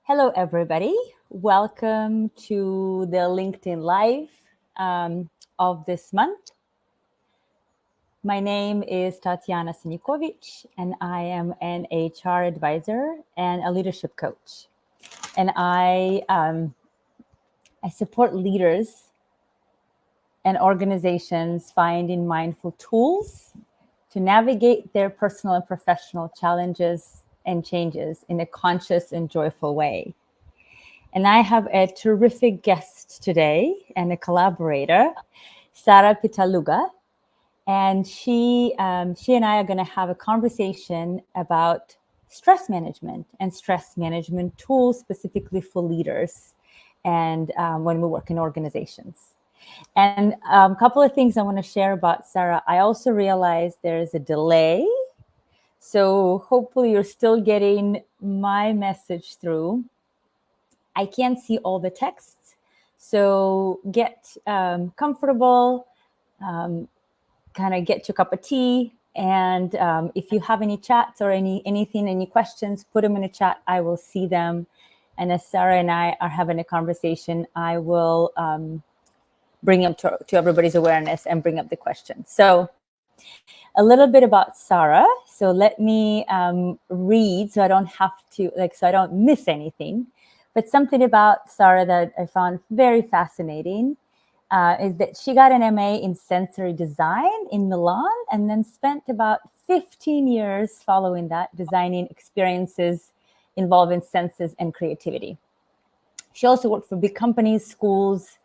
Hello, everybody. Welcome to the LinkedIn Live of this month. My name is Tatiana Sinikovic, and I am an HR advisor and a leadership coach. And I support leaders and organizations finding mindful tools to navigate their personal and professional challenges and changes in a conscious and joyful way. And I have a terrific guest today and a collaborator, Sara Pittaluga. And she and I are going to have a conversation about stress management and stress management tools specifically for leaders and when we work in organizations. And a couple of things I want to share about Sara. I also realized there's a delay. So hopefully you're still getting my message through. I can't see all the texts, so get comfortable, kind of get your cup of tea, and if you have any chats or any questions, put them in the chat. I will see them, and as Sara and I are having a conversation, I will bring them to everybody's awareness and bring up the questions. So a little bit about Sara. So let me read so I don't have to, so I don't miss anything. But something about Sara that I found very fascinating is that she got an MA in sensory design in Milan and then spent about 15 years following that designing experiences involving senses and creativity. She also worked for big companies, schools,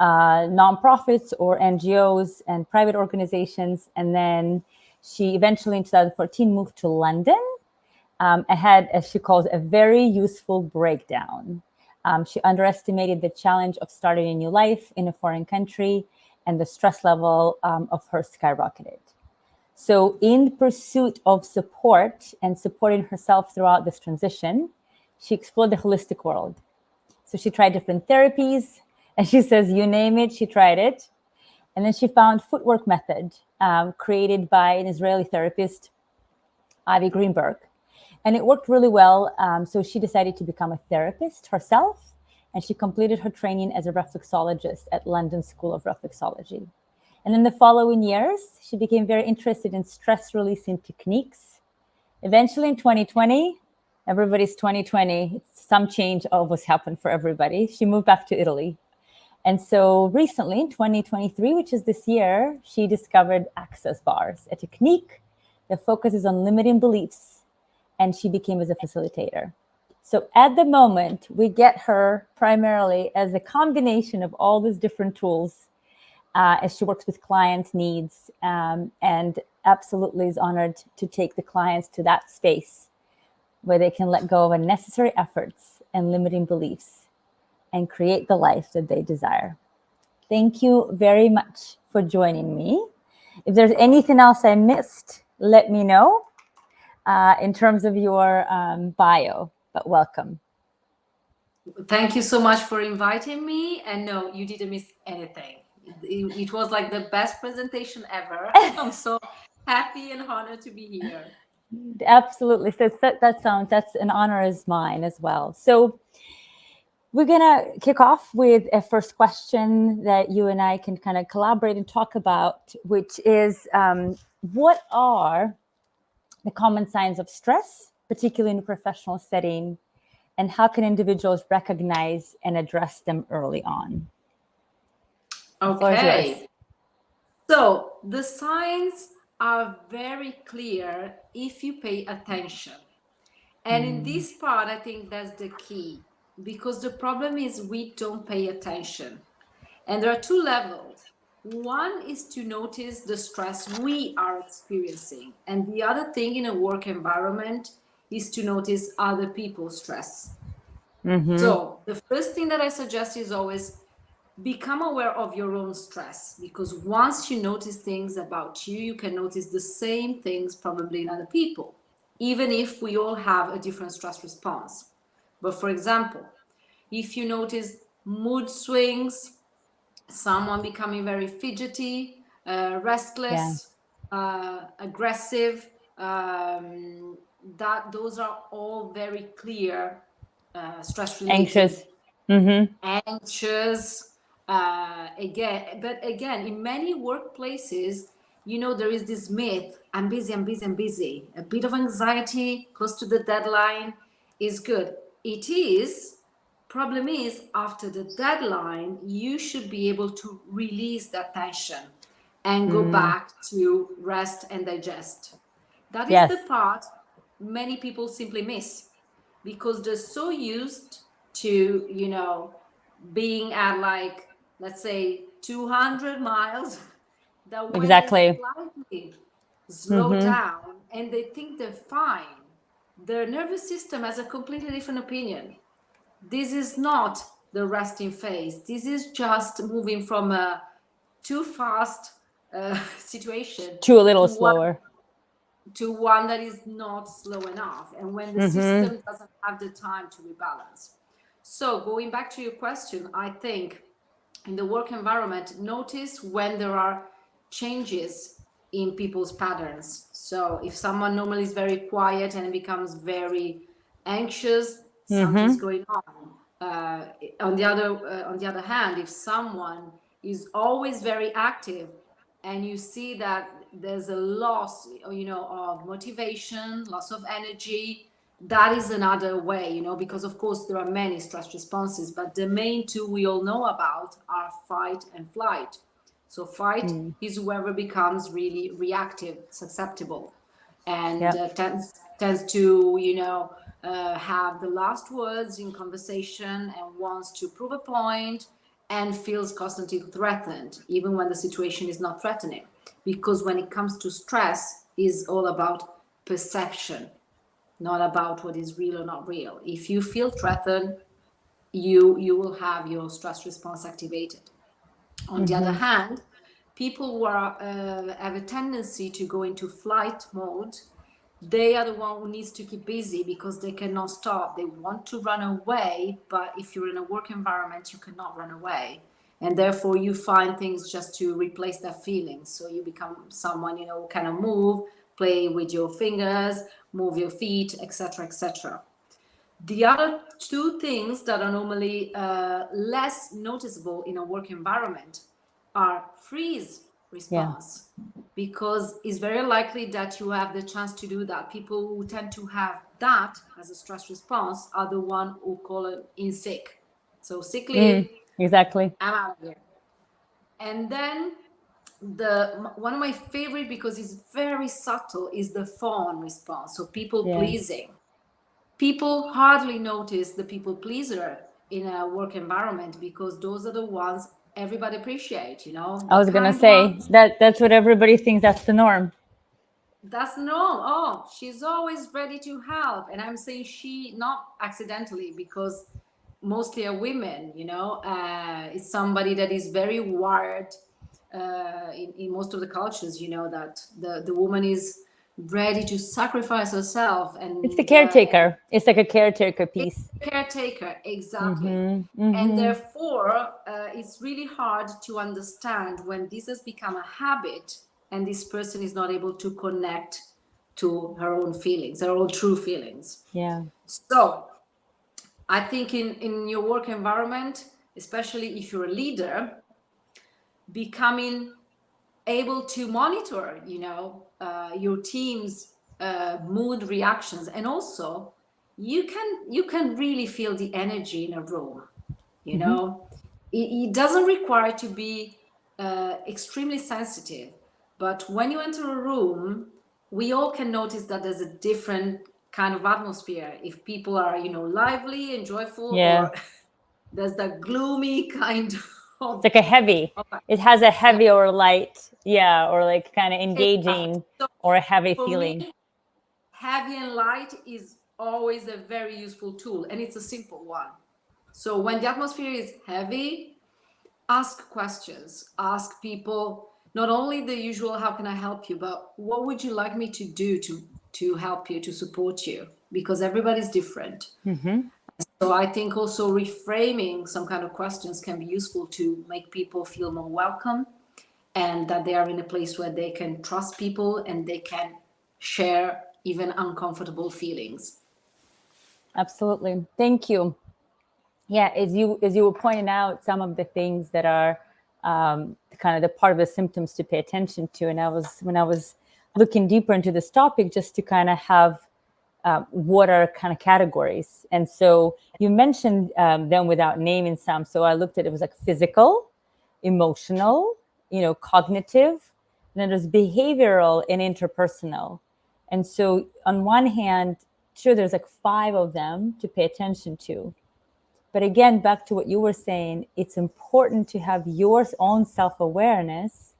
nonprofits or NGOs and private organizations. And then she eventually in 2014 moved to London. Had, as she calls, a very useful breakdown. She underestimated the challenge of starting a new life in a foreign country, and the stress level of her skyrocketed. So in pursuit of support and supporting herself throughout this transition, she explored the holistic world. So she tried different therapies, and she says, you name it, she tried it. And then she found footwork method created by an Israeli therapist, Avi Greenberg. And it worked really well. So she decided to become a therapist herself. And she completed her training as a reflexologist at London School of Reflexology. And in the following years, she became very interested in stress releasing techniques. Eventually in 2020, everybody's 2020, some change always happened for everybody. She moved back to Italy. And so recently, in 2023, which is this year, she discovered access bars, a technique that focuses on limiting beliefs, and she became as a facilitator. So at the moment, we get her primarily as a combination of all these different tools as she works with clients' needs, and absolutely is honored to take the clients to that space where they can let go of unnecessary efforts and limiting beliefs and create the life that they desire. Thank you very much for joining me. If there's anything else I missed, let me know in terms of your bio, but welcome. Thank you so much for inviting me. And no, you didn't miss anything. It was like the best presentation ever. I'm so happy and honored to be here. Absolutely. So that's an honor is mine as well. So we're going to kick off with a first question that you and I can kind of collaborate and talk about, which is what are the common signs of stress, particularly in a professional setting, and how can individuals recognize and address them early on? Okay. So the signs are very clear if you pay attention. And in this part, I think that's the key, because the problem is we don't pay attention. And there are two levels. One is to notice the stress we are experiencing. And the other thing in a work environment is to notice other people's stress. Mm-hmm. So the first thing that I suggest is always become aware of your own stress, because once you notice things about you, you can notice the same things probably in other people, even if we all have a different stress response. But for example, if you notice mood swings, someone becoming very fidgety, restless, aggressive, that those are all very clear stress related, anxious. anxious. But again, in many workplaces, there is this myth: I'm busy, I'm busy, I'm busy. A bit of anxiety close to the deadline is good. It is. Problem is, after the deadline, you should be able to release that tension and go back to rest and digest. That is the Yes, part many people simply miss because they're so used to, being at, like, let's say 200 miles, that when they exactly. slightly slow down and they think they're fine, their nervous system has a completely different opinion. This is not the resting phase. This is just moving from a too fast situation To a to little one slower. that is not slow enough, and when the system doesn't have the time to rebalance. So going back to your question, I think in the work environment, notice when there are changes in people's patterns. So if someone normally is very quiet and becomes very anxious, something's going on. On the other hand, if someone is always very active and you see that there's a loss, of motivation, loss of energy, that is another way, because of course there are many stress responses, but the main two we all know about are fight and flight. So fight is whoever becomes really reactive, susceptible, and Yep. tends to, have the last words in conversation and wants to prove a point and feels constantly threatened, even when the situation is not threatening. Because when it comes to stress, is all about perception, not about what is real or not real. If you feel threatened, you will have your stress response activated. On the other hand, people who have a tendency to go into flight mode, they are the one who needs to keep busy because they cannot stop. They want to run away, but if you're in a work environment, you cannot run away. And therefore you find things just to replace that feeling. So you become someone, kind of move, play with your fingers, move your feet, etc., etc. The other two things that are normally less noticeable in a work environment are freeze Yeah. response, because it's very likely that you have the chance to do that. People who tend to have that as a stress response are the one who call it in sick. So sick leave, Exactly. I'm out of here. And then one of my favorite, because it's very subtle, is the fawn response. So people Yeah. pleasing. People hardly notice the people pleaser in a work environment because those are the ones everybody appreciate, I the was gonna kind say ones. that's what everybody thinks that's the norm. That's no, oh, she's always ready to help. And I'm saying she, not accidentally, because mostly are women, it's somebody that is very wired in most of the cultures, that the woman is ready to sacrifice herself It's the and caretaker. It's like a caretaker piece. caretaker, exactly. And therefore, it's really hard to understand when this has become a habit and this person is not able to connect to her own feelings, her own true feelings. Yeah. So I think in your work environment, especially if you're a leader, becoming able to monitor, your team's mood reactions, and also you can really feel the energy in a room. It doesn't require to be extremely sensitive, but when you enter a room, we all can notice that there's a different kind of atmosphere. If people are, lively and joyful, Yeah. or there's that gloomy kind It's of, like a heavy. of It has a yeah. heavy or light, yeah, or like kind of Exactly. engaging So or a heavy for me, feeling. heavy and light is always a very useful tool, and it's a simple one. So when the atmosphere is heavy, ask questions. Ask people not only the usual "how can I help you," but what would you like me to do to help you, to support you, because everybody's different. So I think also reframing some kind of questions can be useful to make people feel more welcome, and that they are in a place where they can trust people and they can share even uncomfortable feelings. Absolutely. Thank you. Yeah, as you were pointing out, some of the things that are kind of the part of the symptoms to pay attention to, and when I was looking deeper into this topic, just to kind of have what are kind of categories. And so you mentioned them without naming some. So I looked at it was like physical, emotional, cognitive, and then there's behavioral and interpersonal. And so on one hand, sure, there's like 5 of them to pay attention to. But again, back to what you were saying, it's important to have your own self awareness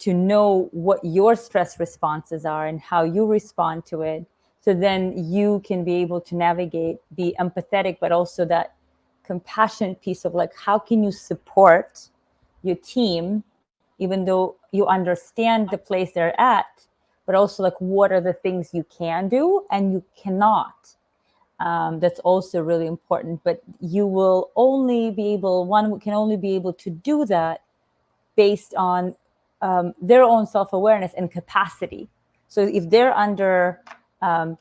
to know what your stress responses are and how you respond to it. So then you can be able to navigate, be empathetic, but also that compassionate piece of like, how can you support your team, even though you understand the place they're at, but also like, what are the things you can do and you cannot. That's also really important. But you will only be able, one can only be able to do that based on their own self-awareness and capacity. So if they're under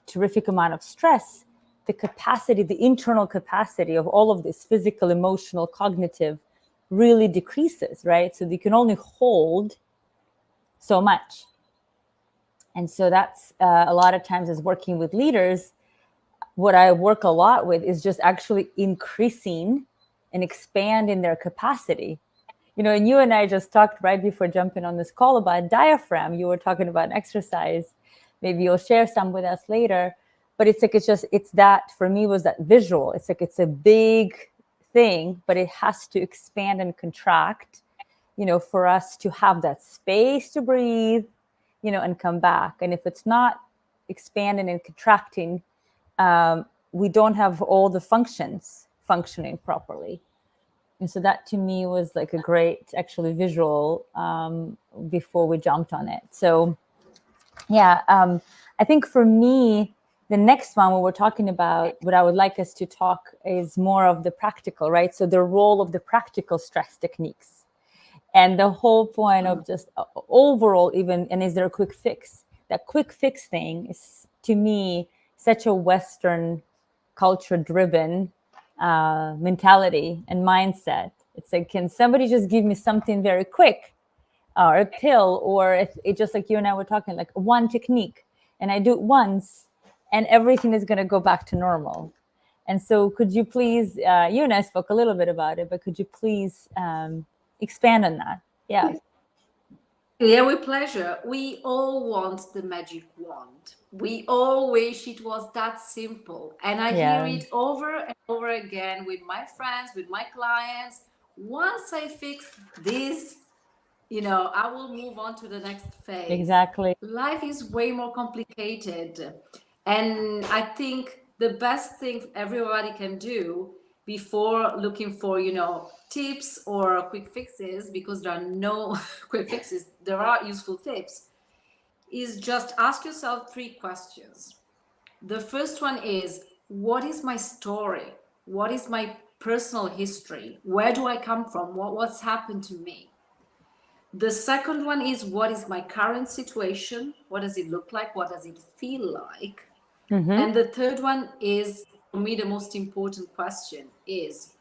terrific amount of stress, the capacity, the internal capacity of all of this physical, emotional, cognitive really decreases, right? So they can only hold so much. And so that's a lot of times as working with leaders, what I work a lot with is just actually increasing and expanding their capacity. And you and I just talked right before jumping on this call about diaphragm. You were talking about an exercise. Maybe you'll share some with us later. But it's that, for me, was that visual. It's like, it's a big thing, but it has to expand and contract, for us to have that space to breathe, and come back. And if it's not expanding and contracting, we don't have all the functions functioning properly. And so that to me was like a great actually visual before we jumped on it. So yeah, I think for me, the next one, what we're talking about, what I would like us to talk is more of the practical, right? So the role of the practical stress techniques. And the whole point of just overall, even, and is there a quick fix? That quick fix thing is, to me, such a Western culture driven mentality and mindset. It's like, can somebody just give me something very quick, or a pill, or it just like you and I were talking, like one technique, and I do it once, and everything is going to go back to normal. And so, could you please, you and I spoke a little bit about it, but could you please expand on that? Yeah. Yeah, with pleasure. We all want the magic wand. We all wish it was that simple. And I hear Yeah. it over and over again with my friends, with my clients. Once I fix this, I will move on to the next phase. Exactly. Life is way more complicated. And I think the best thing everybody can do before looking for, tips or quick fixes, because there are no quick fixes, there are useful tips, is just ask yourself 3 questions. The first one is, what is my story? What is my personal history? Where do I come from? What's happened to me? The second one is, what is my current situation? What does it look like? What does it feel like? Mm-hmm. And the third one is, for me, the most important question is,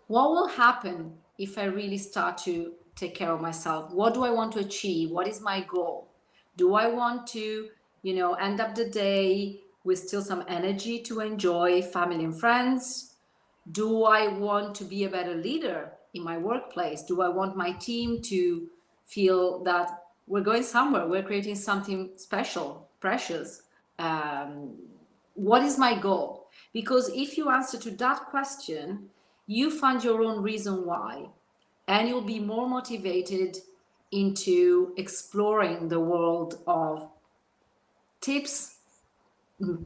what will happen if I really start to take care of myself? What do I want to achieve? What is my goal? Do I want to, end up the day with still some energy to enjoy family and friends? Do I want to be a better leader in my workplace? Do I want my team to feel that we're going somewhere, we're creating something special, precious? Um, what is my goal? Because if you answer to that question, you find your own reason why, and you'll be more motivated into exploring the world of tips,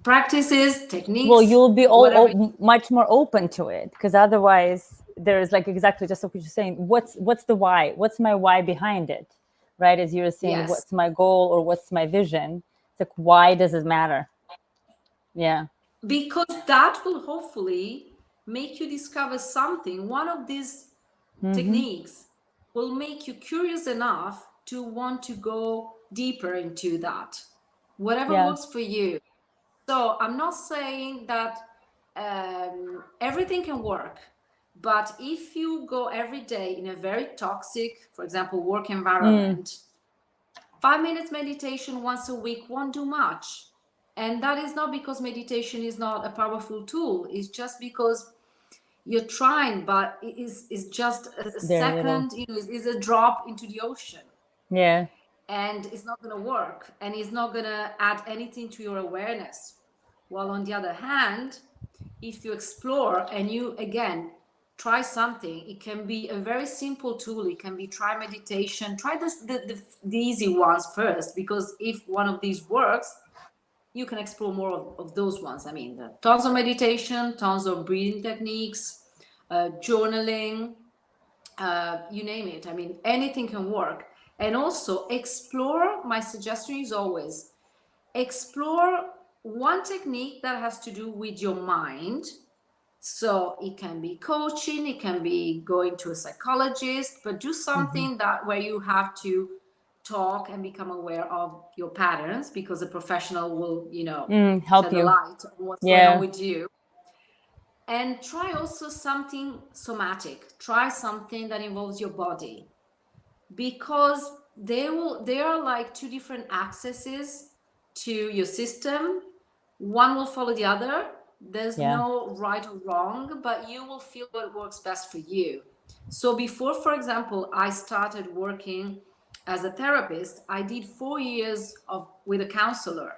practices, Well, techniques, you'll be whatever. much more open to it, because otherwise there's like exactly just what you're saying. What's the why? What's my why behind it? Right? As you were saying, Yes. what's my goal or what's my vision? It's like, why does it matter? Yeah. Because that will hopefully make you discover something. One of these Mm-hmm. techniques will make you curious enough to want to go deeper into that. Whatever Yeah. works for you. So I'm not saying that everything can work, but if you go every day in a very toxic, for example, work environment, 5 minutes meditation once a week won't do much. And that is not because meditation is not a powerful tool. It's just because you're trying, but it's just a Very little. second, it's a drop into the ocean. Yeah. And it's not going to work, and it's not going to add anything to your awareness. While on the other hand, if you explore and you again try something, it can be a very simple tool. It can be try meditation, try the easy ones first, because if one of these works, you can explore more of those ones. I mean, tons of meditation, tons of breathing techniques, journaling, you name it. I mean, anything can work. And also explore, my suggestion is always explore one technique that has to do with your mind. So it can be coaching, it can be going to a psychologist, but do something that where you have to talk and become aware of your patterns, because a professional will, Help shed a you. light on what's going on with you. And try also something somatic. Try something that involves your body, because they are like two different accesses to your system. One will follow the other. There's no right or wrong, but you will feel what works best for you. So before, for example, I started working as a therapist, I did 4 years with a counselor.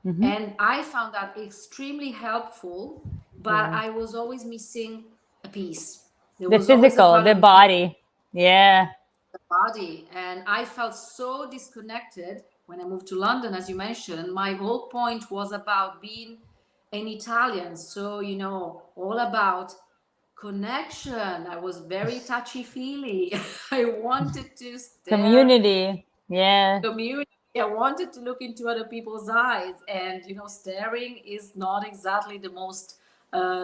And I found that extremely helpful, but I was always missing a piece. There The was always a physical, part the of me, body. Yeah. the body, and I felt so disconnected when I moved to London. As you mentioned, my whole point was about being an Italian, so all about connection. I was very touchy-feely. I wanted to stare Community. Yeah. community. I wanted to look into other people's eyes, and staring is not exactly the most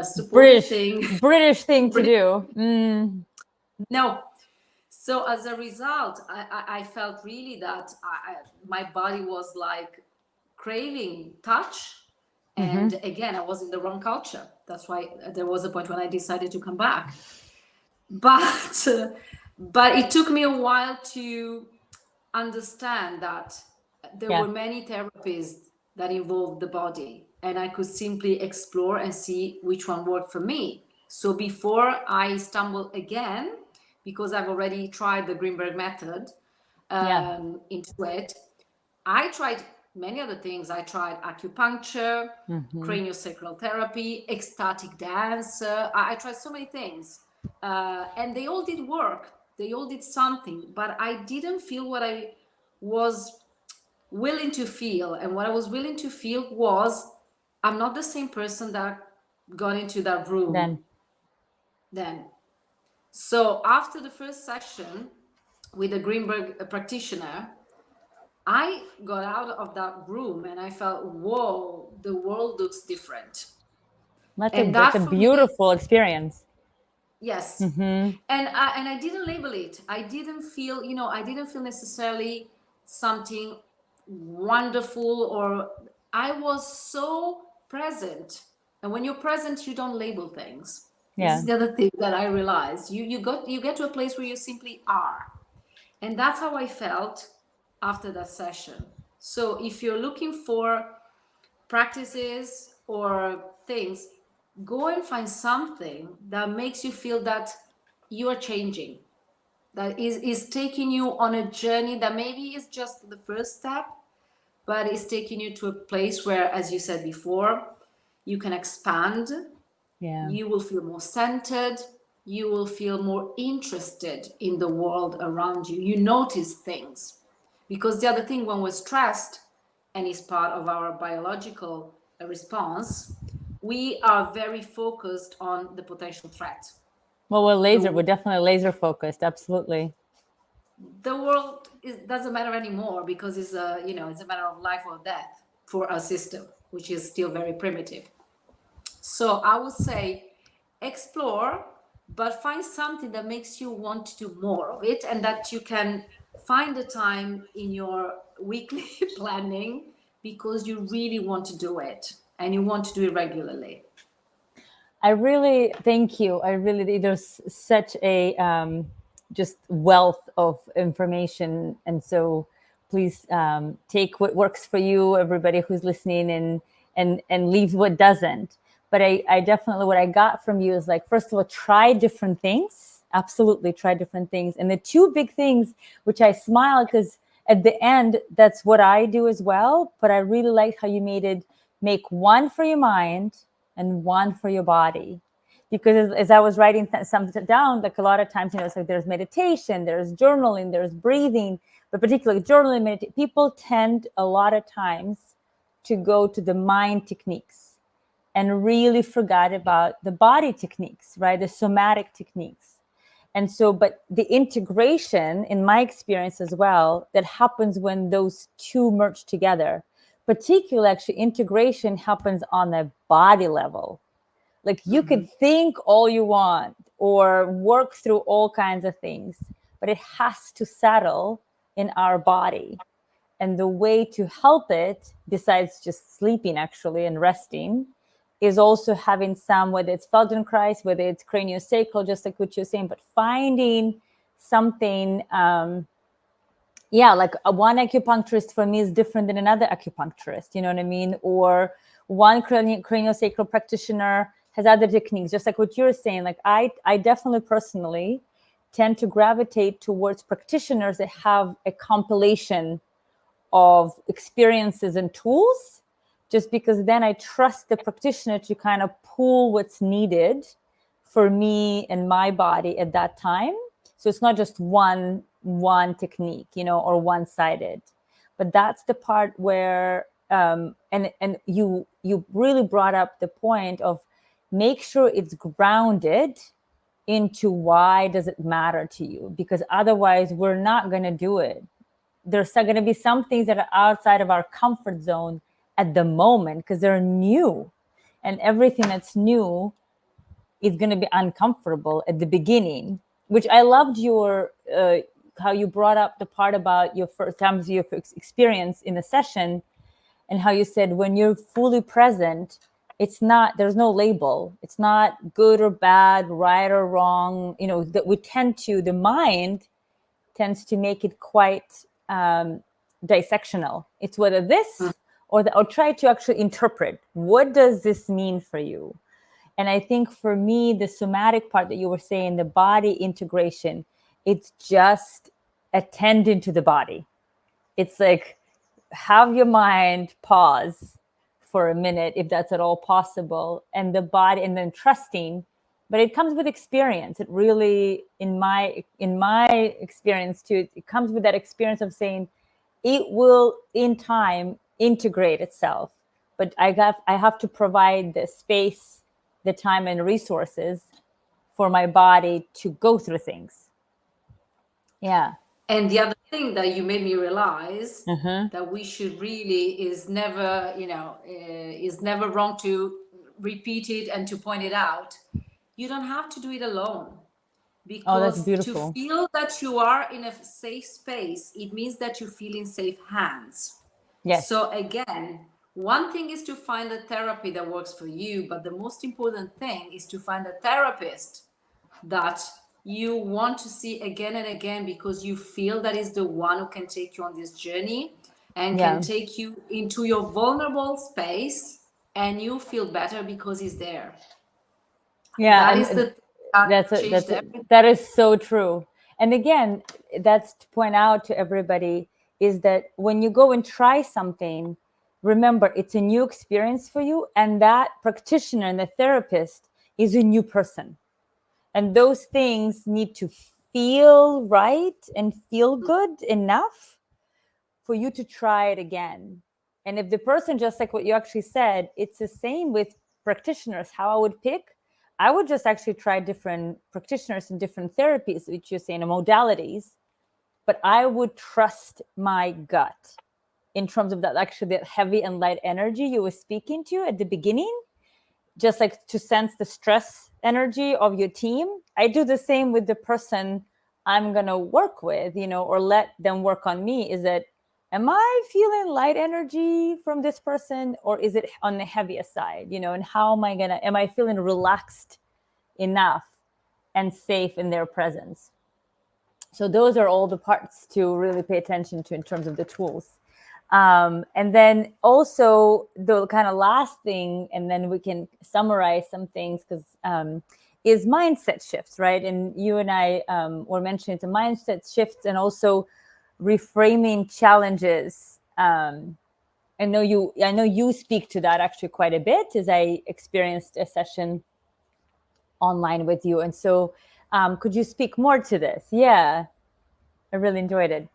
supportive thing. British thing to do. No. So as a result, I felt really that my body was like craving touch. And again, I was in the wrong culture. That's why there was a point when I decided to come back. But but it took me a while to understand that there were many therapies that involved the body, and I could simply explore and see which one worked for me. So before I stumble again, because I've already tried the Greenberg method into it, I tried many other things. I tried acupuncture, craniosacral therapy, ecstatic dance. I tried so many things, and they all did work. They all did something, but I didn't feel what I was willing to feel. And what I was willing to feel was, I'm not the same person that got into that room then. So after the first session with a Greenberg practitioner, I got out of that room and I felt, whoa, the world looks different. That's a beautiful experience. Yes. And I didn't label it. I didn't feel necessarily something wonderful, or I was so present. And when you're present, you don't label things. This is the other thing that I realized. You get to a place where you simply are. And that's how I felt after that session. So if you're looking for practices or things, go and find something that makes you feel that you are changing, that is taking you on a journey that maybe is just the first step, but is taking you to a place where, as you said before, you can expand. You will feel more centered. You will feel more interested in the world around you. You notice things. Because the other thing, when we're stressed, and is part of our biological response, we are very focused on the potential threat. Well, we're definitely laser focused. Absolutely. The world doesn't matter anymore, because it's a matter of life or death for our system, which is still very primitive. So I would say explore, but find something that makes you want to do more of it, and that you can find the time in your weekly planning because you really want to do it and you want to do it regularly. I really thank you. I really, there's such a just wealth of information. And so please take what works for you, everybody who's listening, and leave what doesn't. But I definitely, what I got from you is like, first of all, try different things. Absolutely try different things. And the two big things, which I smile because at the end, that's what I do as well. But I really like how you made it, make one for your mind and one for your body. Because as I was writing something down, like a lot of times, it's like there's meditation, there's journaling, there's breathing, but particularly journaling, people tend a lot of times to go to the mind techniques and really forgot about the body techniques, right? The somatic techniques. And so, but the integration, in my experience as well, that happens when those two merge together. Particularly, actually, integration happens on the body level. Like you could think all you want or work through all kinds of things, but it has to settle in our body. And the way to help it, besides just sleeping actually and resting, is also having some, whether it's Feldenkrais, whether it's craniosacral, just like what you're saying, but finding something, like one acupuncturist for me is different than another acupuncturist, you know what I mean? Or one craniosacral practitioner has other techniques, just like what you're saying. Like I definitely personally tend to gravitate towards practitioners that have a compilation of experiences and tools, just because then I trust the practitioner to kind of pull what's needed for me and my body at that time. So it's not just one technique, or one-sided. But that's the part where and you really brought up the point of make sure it's grounded into why does it matter to you, because otherwise we're not going to do it. There's going to be some things that are outside of our comfort zone at the moment because they're new, and everything that's new is going to be uncomfortable at the beginning. Which I loved your how you brought up the part about your first times, your experience in a session, and how you said when you're fully present, there's no label. It's not good or bad, right or wrong. That the mind tends to make it quite dissectional. It's whether this or try to actually interpret, what does this mean for you? And I think for me, the somatic part that you were saying, the body integration, it's just attending to the body. It's like, have your mind pause for a minute, if that's at all possible, and the body, and then trusting. But it comes with experience. It really, in my experience too, it comes with that experience of saying it will in time integrate itself. But I have to provide the space, the time, and resources for my body to go through things. Yeah. And the other thing that you made me realize that we should really is never wrong to repeat it and to point it out. You don't have to do it alone, That's because beautiful. to feel that you are in a safe space, it means that you feel in safe hands. Yes. So again, one thing is to find a therapy that works for you, but the most important thing is to find a therapist that you want to see again and again, because you feel that is the one who can take you on this journey and can take you into your vulnerable space, and you feel better because he's there. Yeah, That is the that is so true. And again, that's to point out to everybody, is that when you go and try something, remember it's a new experience for you, and that practitioner and the therapist is a new person. And those things need to feel right and feel good enough for you to try it again. And if the person, just like what you actually said, it's the same with practitioners, how I would pick, I would just actually try different practitioners and different therapies, which you're saying, modalities, but I would trust my gut in terms of that, actually that heavy and light energy you were speaking to at the beginning. Just like to sense the stress energy of your team, I do the same with the person I'm going to work with, or let them work on me, is that am I feeling light energy from this person, or is it on the heaviest side? And how am I feeling relaxed enough and safe in their presence? So those are all the parts to really pay attention to in terms of the tools. And then also the kind of last thing, and then we can summarize some things, because is mindset shifts, right? And you and I were mentioning the mindset shifts, and also reframing challenges. I know you speak to that actually quite a bit, as I experienced a session online with you. And so could you speak more to this? Yeah, I really enjoyed it.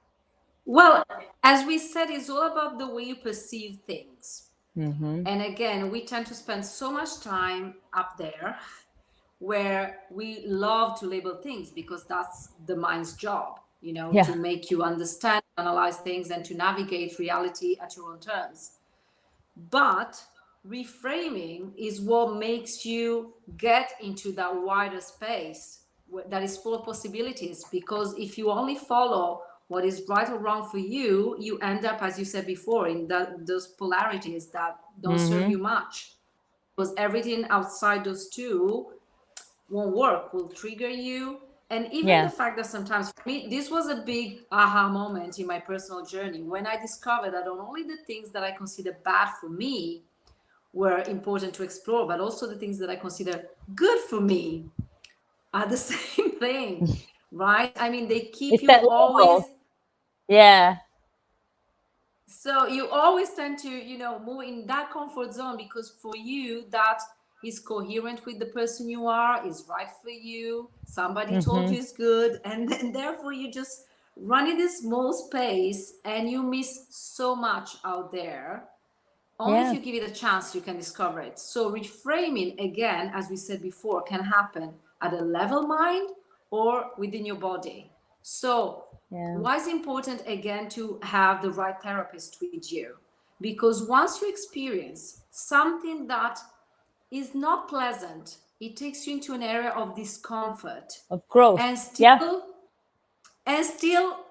Well, as we said, it's all about the way you perceive things. Mm-hmm. And again, we tend to spend so much time up there where we love to label things because that's the mind's job, Yeah. to make you understand, analyze things, and to navigate reality at your own terms. But reframing is what makes you get into that wider space that is full of possibilities. Because if you only follow what is right or wrong for you, you end up, as you said before, in those polarities that don't serve you much. Because everything outside those two won't work, will trigger you. And even the Yeah. fact that sometimes, for me, this was a big aha moment in my personal journey when I discovered that not only the things that I consider bad for me were important to explore, but also the things that I consider good for me are the same thing, right? I mean, they keep It's you that always, label. Yeah. so you always tend to, move in that comfort zone because for you, that is coherent with the person you are, is right for you. Somebody told Mm-hmm. you it's good. And then therefore you just run in this small space and you miss so much out there. Only if Yeah. you give it a chance, you can discover it. So reframing, again, as we said before, can happen at a level mind or within your body. So Yeah. why is it important, again, to have the right therapist with you? Because once you experience something that is not pleasant, it takes you into an area of discomfort, Of growth. and Yeah. still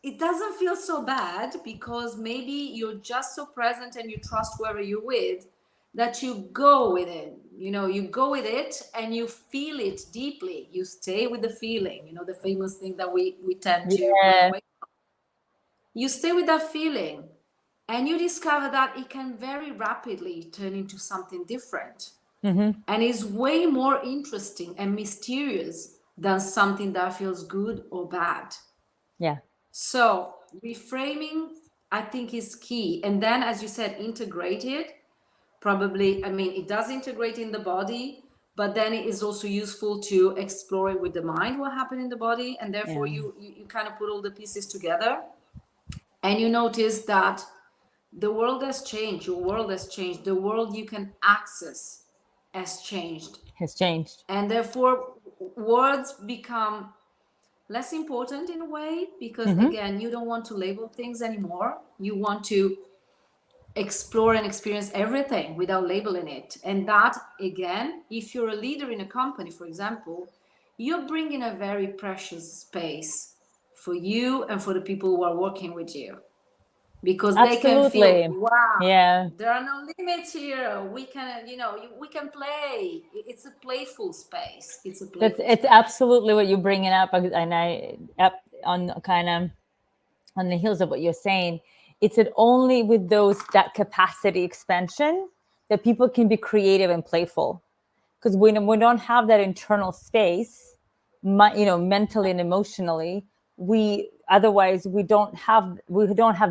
it doesn't feel so bad because maybe you're just so present and you trust whoever you're with that you go with it. You go with it and you feel it deeply. You stay with the feeling, the famous thing that we tend to run Yeah. away. You stay with that feeling and you discover that it can very rapidly turn into something different Mm-hmm. and is way more interesting and mysterious than something that feels good or bad. Yeah. So reframing, I think, is key. And then, as you said, integrate it. Probably, I mean, it does integrate in the body, but then it is also useful to explore it with the mind, what happened in the body. And therefore, Yeah. you kind of put all the pieces together and you notice that the world has changed. Your world has changed. The world you can access has changed. Has changed. And therefore, words become less important in a way because Mm-hmm. again you don't want to label things anymore. You want to explore and experience everything without labeling it. And that, again, if you're a leader in a company, for example, you're bringing a very precious space for you and for the people who are working with you because they can feel, Absolutely. wow, Yeah. there are no limits here. We can, we can play. It's a playful space. It's a That's playful it's space. absolutely what you're bringing up, and I up on kind of on the heels of what you're saying. It's only with that capacity expansion that people can be creative and playful, because when we don't have that internal space, mentally and emotionally, we don't have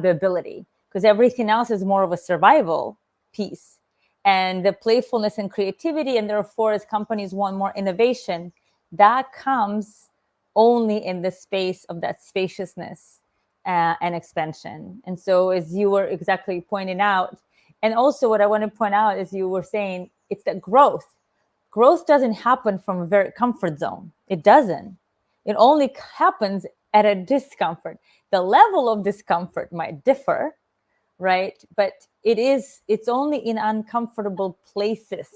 the ability, because everything else is more of a survival piece. And the playfulness and creativity, and therefore as companies want more innovation, that comes only in the space of that spaciousness and expansion. And so, as you were exactly pointing out, and also what I want to point out is, you were saying, it's that growth doesn't happen from a very comfort zone. It doesn't. It only happens at a discomfort. The level of discomfort might differ, right? But it's only in uncomfortable places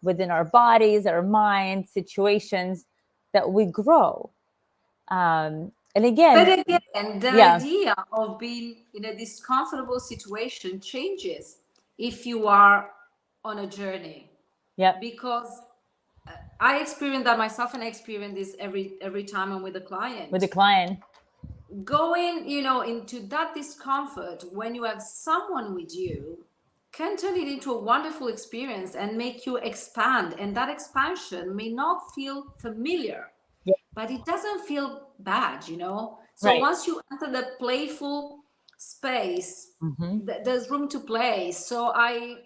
within our bodies, our minds, situations, that we grow. And But again, again, the yeah, idea of being in a discomfortable situation changes if you are on a journey, yep, because I experience that myself, and I experience this every time I'm with a with the client. client. Going, into that discomfort when you have someone with you can turn it into a wonderful experience and make you expand. And that expansion may not feel familiar, Yeah, but it doesn't feel bad. So right. once you enter the playful space, Mm-hmm. there's room to play. So I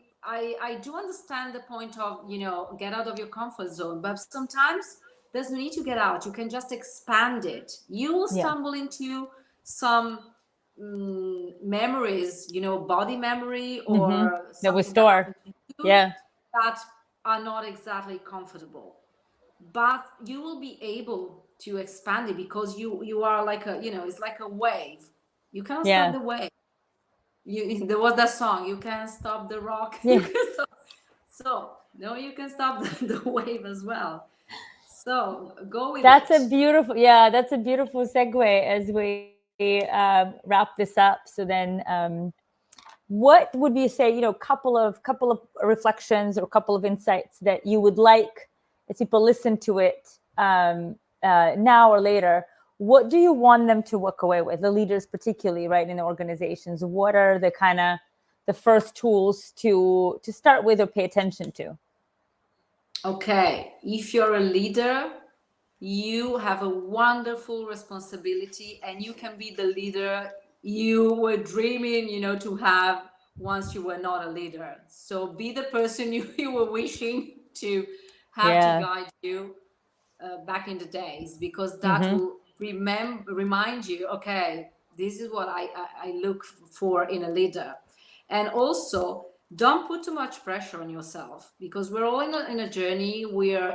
do understand the point of, get out of your comfort zone, but sometimes there's no need to get out. You can just expand it. You will Yeah. stumble into some memories, body memory Mm-hmm. or That we something that store. happened to you Yeah. that are not exactly comfortable, but you will be able to expand it because you are like it's like a wave. You cannot stop Yeah. the wave. There was that song, you can't stop the rock. You Yeah. can stop. So no, you can stop the wave as well. So go with That's it. a beautiful, yeah, that's a beautiful segue as we wrap this up. So then, what would you say, couple of reflections or couple of insights that you would like as people listen to it now or later? What do you want them to walk away with, the leaders particularly, right, in the organizations? What are the kind of the first tools to start with or pay attention to? Okay, if you're a leader, you have a wonderful responsibility, and you can be the leader you were dreaming, to have once you were not a leader. So be the person you were wishing to have to Yeah. guide you back in the days, because that Mm-hmm. will remind you, okay, this is what I look for in a leader. And also, don't put too much pressure on yourself, because we're all in a journey.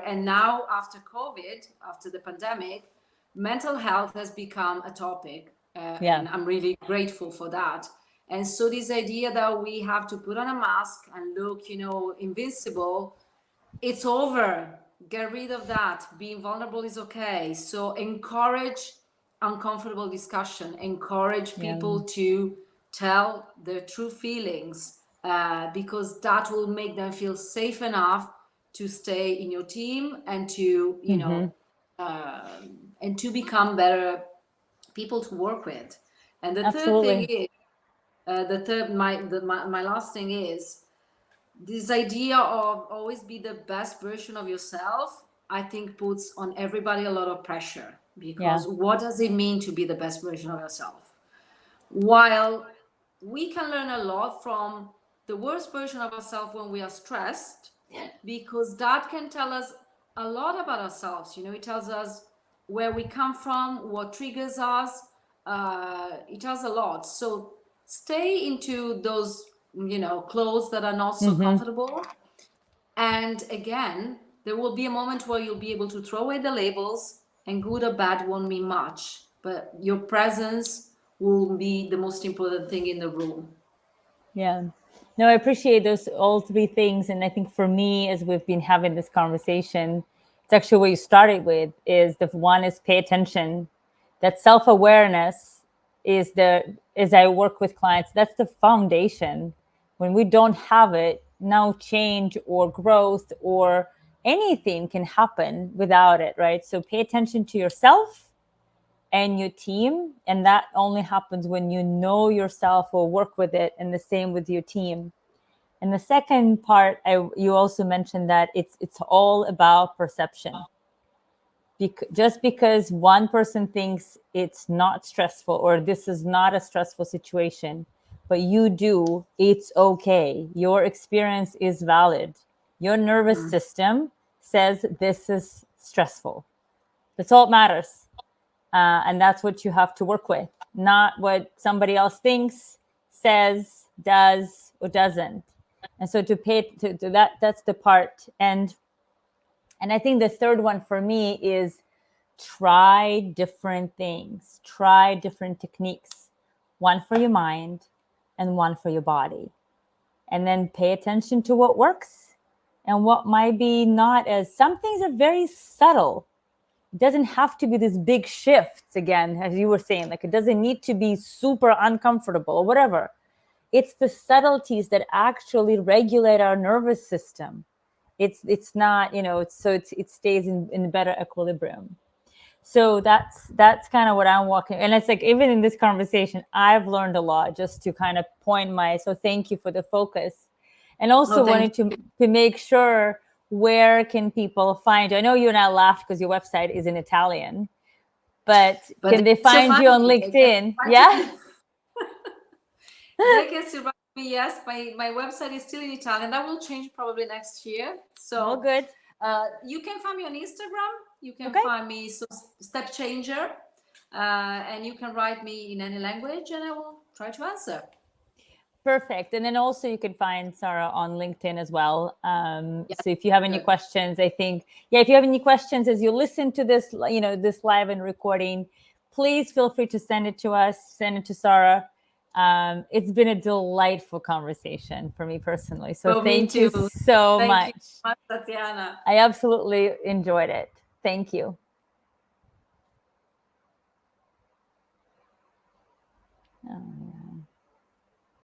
And now after COVID, after the pandemic, mental health has become a topic, Yeah. and I'm really grateful for that. And so this idea that we have to put on a mask and look, invincible, it's over. Get rid of that. Being vulnerable is okay. So encourage uncomfortable discussion. Encourage Yeah. people to tell their true feelings, because that will make them feel safe enough to stay in your team, and to Mm-hmm. and to become better people to work with. And the third thing Absolutely. is, my last thing is, this idea of always be the best version of yourself, I think puts on everybody a lot of pressure, Yeah. because what does it mean to be the best version of yourself? While we can learn a lot from the worst version of ourselves when we are stressed, because that can tell us a lot about ourselves. It tells us where we come from, what triggers us. It tells a lot. So stay into those, clothes that are not so Mm-hmm. comfortable. And again, there will be a moment where you'll be able to throw away the labels, and good or bad won't mean much, but your presence will be the most important thing in the room. Yeah. No, I appreciate those all three things. And I think for me, as we've been having this conversation, it's actually what you started with is the one is pay attention. That self-awareness is as I work with clients, that's the foundation. When we don't have it, no change or growth or anything can happen without it, right? So pay attention to yourself and your team, and that only happens when you know yourself or work with it, and the same with your team. And the second part, you also mentioned that it's all about perception. Just because one person thinks it's not stressful or this is not a stressful situation, but you do, it's okay. Your experience is valid. Your nervous Mm. system says this is stressful. That's all that matters. And that's what you have to work with, not what somebody else thinks, says, does, or doesn't. And so to pay to that, that's the part. And I think the third one for me is try different things, try different techniques, one for your mind and one for your body. And then pay attention to what works and what might be not as some things are very subtle. It doesn't have to be this big shifts again, as you were saying, like it doesn't need to be super uncomfortable or whatever. It's the subtleties that actually regulate our nervous system. It's not, it stays in better equilibrium. So that's kind of what I'm walking. And it's like, even in this conversation, I've learned a lot just to kind of point so thank you for the focus. And also wanted to make sure, where can people find you? I know you and I laughed because your website is in Italian, but can they find you on LinkedIn? Yeah. They can still find me. Yes, my website is still in Italian. That will change probably next year. So good. You can find me on Instagram. You can find me Step Changer, and you can write me in any language, and I will try to answer. Perfect. And then also you can find Sara on LinkedIn as well. So if you have any questions, I think, if you have any questions as you listen to this, this live and recording, please feel free to send it to us, send it to Sara. It's been a delightful conversation for me personally. So thank you so much. Thank you, Tatiana. I absolutely enjoyed it. Thank you.